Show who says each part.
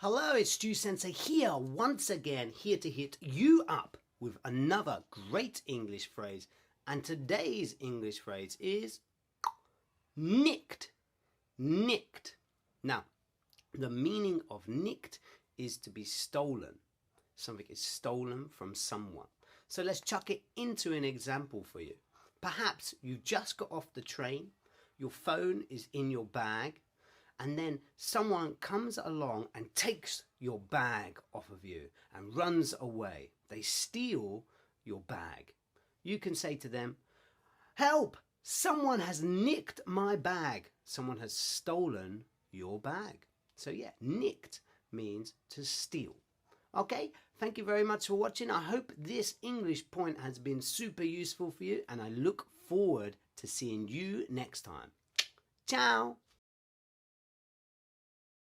Speaker 1: Hello, it's Stu Sensei here, once again, here to hit you up with another great English phrase. And today's English phrase is nicked. Nicked. Now, the meaning of nicked is to be stolen. Something is stolen from someone. So let's chuck it into an example for you. Perhaps you just got off the train, your phone is in your bag, and then someone comes along and takes your bag off of you and runs away. They steal your bag. You can say to them, "Help! Someone has nicked my bag." Someone has stolen your bag. So yeah, nicked means to steal. Okay, thank you very much for watching. I hope this English point has been super useful for you, and I look forward to seeing you next time. Ciao!